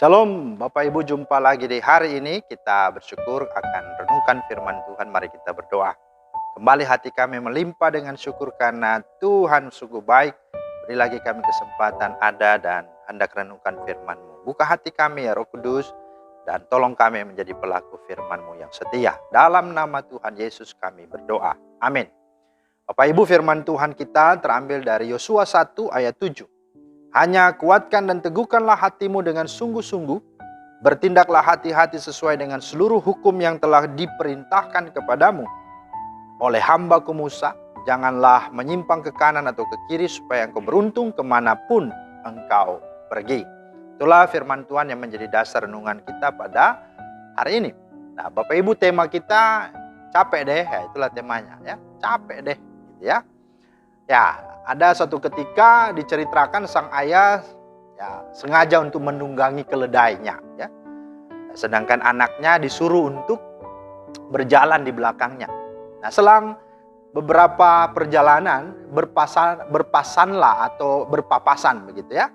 Shalom Bapak Ibu, jumpa lagi di hari ini. Kita bersyukur akan renungkan firman Tuhan. Mari kita berdoa. Kembali hati kami melimpah dengan syukur karena Tuhan sungguh baik. Beri lagi kami kesempatan ada dan hendak renungkan firman-Mu. Buka hati kami ya Roh Kudus, dan tolong kami menjadi pelaku firman-Mu yang setia. Dalam nama Tuhan Yesus kami berdoa. Amin. Bapak Ibu, firman Tuhan kita terambil dari Yosua 1 ayat 7. Hanya kuatkan dan teguhkanlah hatimu dengan sungguh-sungguh. Bertindaklah hati-hati sesuai dengan seluruh hukum yang telah diperintahkan kepadamu oleh hambaku Musa. Janganlah menyimpang ke kanan atau ke kiri supaya engkau beruntung kemanapun engkau pergi. Itulah firman Tuhan yang menjadi dasar renungan kita pada hari ini. Nah, Bapak Ibu, tema kita capek deh, ya itulah temanya ya. Capek deh gitu ya. Ya, ada suatu ketika diceritakan sang ayah ya sengaja untuk menunggangi keledainya ya. Sedangkan anaknya disuruh untuk berjalan di belakangnya. Nah, selang beberapa perjalanan berpasanlah atau berpapasan begitu ya.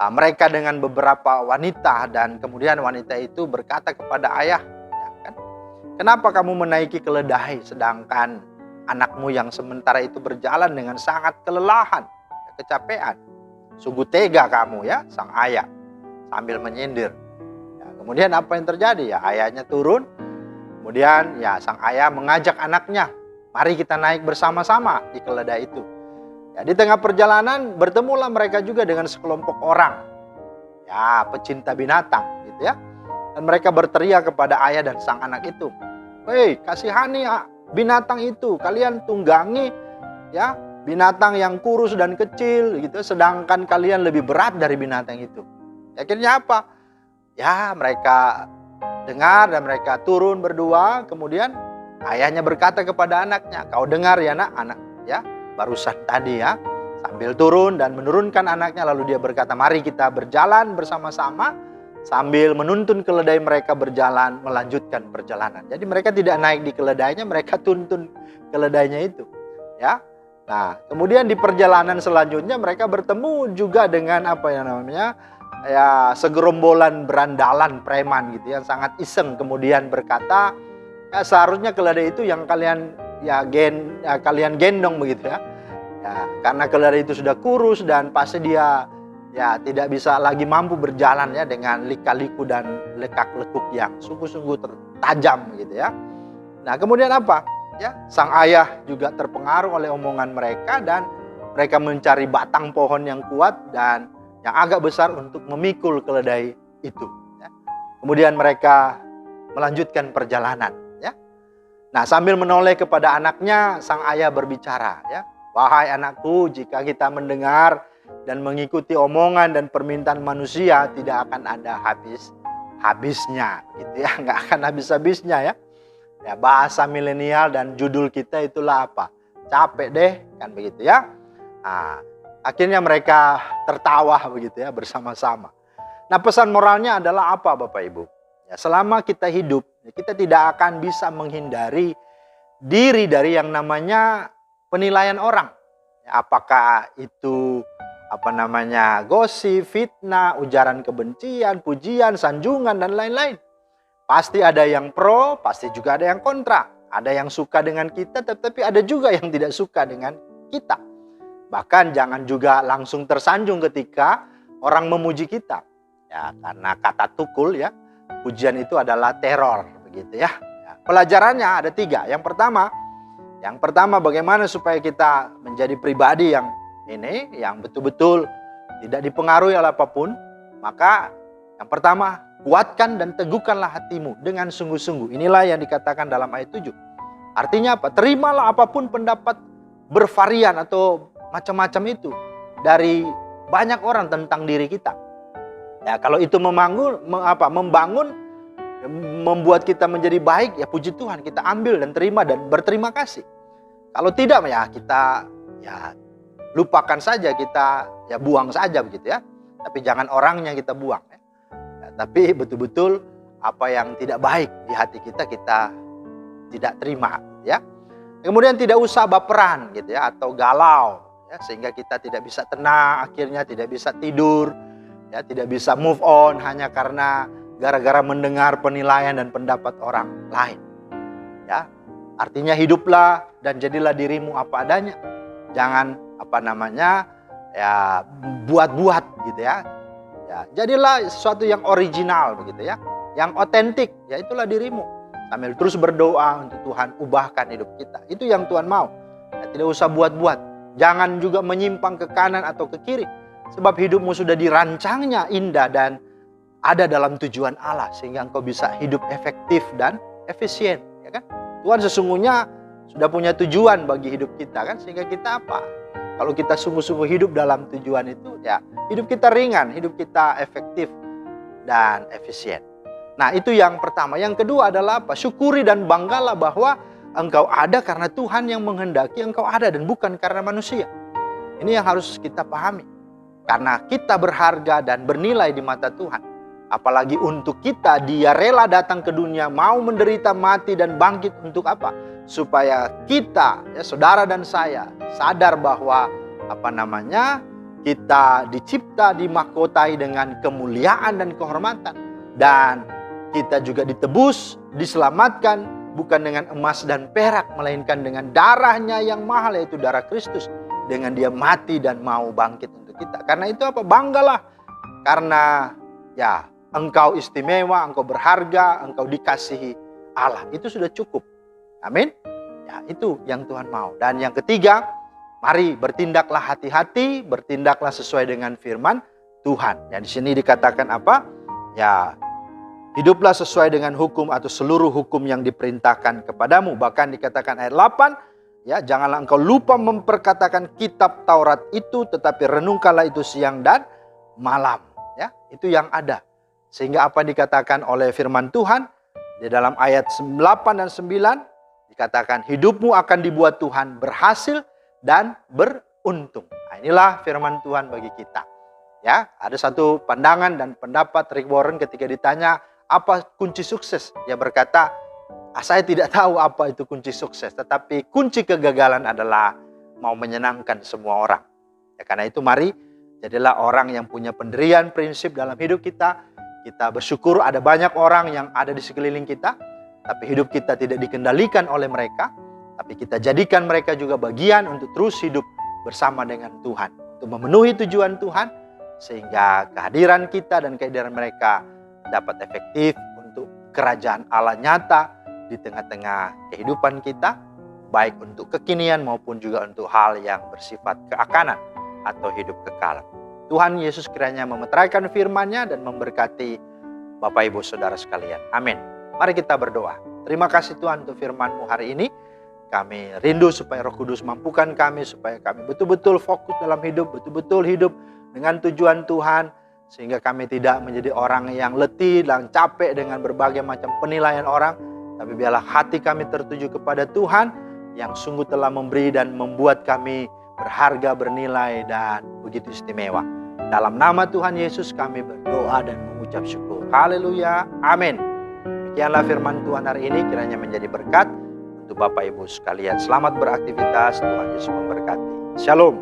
Mereka dengan beberapa wanita, dan kemudian wanita itu berkata kepada ayah, ya kan, kenapa kamu menaiki keledai sedangkan anakmu yang sementara itu berjalan dengan sangat kelelahan, kecapean. Sungguh tega kamu ya, sang ayah sambil menyindir. Ya, kemudian apa yang terjadi ya? Ayahnya turun, kemudian ya sang ayah mengajak anaknya, mari kita naik bersama-sama di keledai itu. Ya, di tengah perjalanan bertemulah mereka juga dengan sekelompok orang, ya pecinta binatang gitu ya. Dan mereka berteriak kepada ayah dan sang anak itu, hei, kasihani binatang itu, kalian tunggangi ya binatang yang kurus dan kecil gitu, sedangkan kalian lebih berat dari binatang itu. Akhirnya apa? Ya mereka dengar dan mereka turun berdua. Kemudian ayahnya berkata kepada anaknya, kau dengar ya anak ya barusan tadi ya, sambil turun dan menurunkan anaknya, lalu dia berkata, mari kita berjalan bersama-sama. Sambil menuntun keledai mereka berjalan melanjutkan perjalanan. Jadi mereka tidak naik di keledainya, mereka tuntun keledainya itu. Ya. Nah, kemudian di perjalanan selanjutnya mereka bertemu juga dengan apa yang namanya ya segerombolan berandalan preman gitu yang sangat iseng, kemudian berkata, ya seharusnya keledai itu yang kalian kalian gendong begitu ya. Ya, karena keledai itu sudah kurus dan pasti dia ya tidak bisa lagi mampu berjalan ya dengan lika-liku dan lekak-lekuk yang sungguh-sungguh tajam gitu ya. Nah, kemudian apa? Ya, sang ayah juga terpengaruh oleh omongan mereka dan mereka mencari batang pohon yang kuat dan yang agak besar untuk memikul keledai itu ya. Kemudian mereka melanjutkan perjalanan ya. Nah, sambil menoleh kepada anaknya, sang ayah berbicara ya. Wahai anakku, jika kita mendengar dan mengikuti omongan dan permintaan manusia, tidak akan ada habisnya gitu ya, nggak akan habis-habisnya ya. Ya, bahasa milenial dan judul kita itulah apa? Capek deh, kan begitu ya. Nah, akhirnya mereka tertawa begitu ya bersama-sama. Nah, pesan moralnya adalah apa Bapak Ibu? Ya, selama kita hidup, kita tidak akan bisa menghindari diri dari yang namanya penilaian orang. Ya, apakah itu gosip, fitnah, ujaran kebencian, pujian, sanjungan, dan lain-lain. Pasti ada yang pro, pasti juga ada yang kontra. Ada yang suka dengan kita, tetapi ada juga yang tidak suka dengan kita. Bahkan jangan juga langsung tersanjung ketika orang memuji kita. Ya, karena kata tukul ya, pujian itu adalah teror, begitu ya. Pelajarannya ada 3. Yang pertama bagaimana supaya kita menjadi pribadi yang betul-betul tidak dipengaruhi oleh apapun. Maka yang pertama, kuatkan dan teguhkanlah hatimu dengan sungguh-sungguh. Inilah yang dikatakan dalam ayat 7. Artinya apa? Terimalah apapun pendapat bervarian atau macam-macam itu dari banyak orang tentang diri kita. Ya, kalau itu membangun, membuat kita menjadi baik, ya puji Tuhan, kita ambil dan terima dan berterima kasih. Kalau tidak ya kita ya lupakan saja, kita ya buang saja begitu ya. Tapi jangan orangnya kita buang ya. Ya, tapi betul-betul apa yang tidak baik di hati kita, kita tidak terima ya. Kemudian tidak usah baperan gitu ya, atau galau ya, sehingga kita tidak bisa tenang, akhirnya tidak bisa tidur Ya, tidak bisa move on hanya karena gara-gara mendengar penilaian dan pendapat orang lain. Ya, artinya hiduplah dan jadilah dirimu apa adanya. Jangan buat-buat gitu ya. Ya, jadilah sesuatu yang original begitu ya, yang otentik, ya itulah dirimu. Sambil terus berdoa untuk Tuhan ubahkan hidup kita. Itu yang Tuhan mau. Ya, tidak usah buat-buat. Jangan juga menyimpang ke kanan atau ke kiri. Sebab hidupmu sudah dirancangnya indah dan ada dalam tujuan Allah. Sehingga engkau bisa hidup efektif dan efisien. Ya kan? Tuhan sesungguhnya sudah punya tujuan bagi hidup kita kan. Sehingga kita apa? Kalau kita sungguh-sungguh hidup dalam tujuan itu, ya hidup kita ringan, hidup kita efektif dan efisien. Nah, itu yang pertama. Yang kedua adalah apa? Syukuri dan banggalah bahwa engkau ada karena Tuhan yang menghendaki engkau ada dan bukan karena manusia. Ini yang harus kita pahami. Karena kita berharga dan bernilai di mata Tuhan. Apalagi untuk kita, Dia rela datang ke dunia, mau menderita, mati, dan bangkit untuk apa? Supaya kita, ya saudara dan saya, sadar bahwa kita dicipta, dimahkotai dengan kemuliaan dan kehormatan. Dan kita juga ditebus, diselamatkan, bukan dengan emas dan perak, melainkan dengan darahnya yang mahal, yaitu darah Kristus. Dengan Dia mati dan mau bangkit untuk kita. Karena itu apa? Banggalah. Karena ya engkau istimewa, engkau berharga, engkau dikasihi Allah. Itu sudah cukup. Amin. Ya, itu yang Tuhan mau. Dan yang ketiga, mari bertindaklah hati-hati, bertindaklah sesuai dengan firman Tuhan. Dan di sini dikatakan apa? Ya, hiduplah sesuai dengan hukum atau seluruh hukum yang diperintahkan kepadamu. Bahkan dikatakan ayat 8, ya, janganlah engkau lupa memperkatakan kitab Taurat itu, tetapi renungkanlah itu siang dan malam. Ya, itu yang ada. Sehingga apa dikatakan oleh firman Tuhan di dalam ayat 8 dan 9, dikatakan hidupmu akan dibuat Tuhan berhasil dan beruntung. Nah, inilah firman Tuhan bagi kita. Ya, ada satu pandangan dan pendapat Rick Warren ketika ditanya apa kunci sukses. Dia berkata, saya tidak tahu apa itu kunci sukses, tetapi kunci kegagalan adalah mau menyenangkan semua orang. Ya, karena itu mari jadilah orang yang punya pendirian prinsip dalam hidup kita. Kita bersyukur ada banyak orang yang ada di sekeliling kita, tapi hidup kita tidak dikendalikan oleh mereka. Tapi kita jadikan mereka juga bagian untuk terus hidup bersama dengan Tuhan. Untuk memenuhi tujuan Tuhan. Sehingga kehadiran kita dan kehadiran mereka dapat efektif untuk kerajaan Allah nyata di tengah-tengah kehidupan kita. Baik untuk kekinian maupun juga untuk hal yang bersifat keakanan atau hidup kekal. Tuhan Yesus kiranya memeteraikan firman-Nya dan memberkati Bapak Ibu Saudara sekalian. Amin. Mari kita berdoa. Terima kasih Tuhan untuk firman-Mu hari ini. Kami rindu supaya Roh Kudus mampukan kami supaya kami betul-betul fokus dalam hidup, betul-betul hidup dengan tujuan Tuhan. Sehingga kami tidak menjadi orang yang letih dan capek dengan berbagai macam penilaian orang. Tapi biarlah hati kami tertuju kepada Tuhan yang sungguh telah memberi dan membuat kami berharga, bernilai, dan begitu istimewa. Dalam nama Tuhan Yesus kami berdoa dan mengucap syukur. Haleluya. Amin. Demikianlah firman Tuhan hari ini, kiranya menjadi berkat untuk Bapak Ibu sekalian. Selamat beraktivitas, Tuhan Yesus memberkati. Shalom.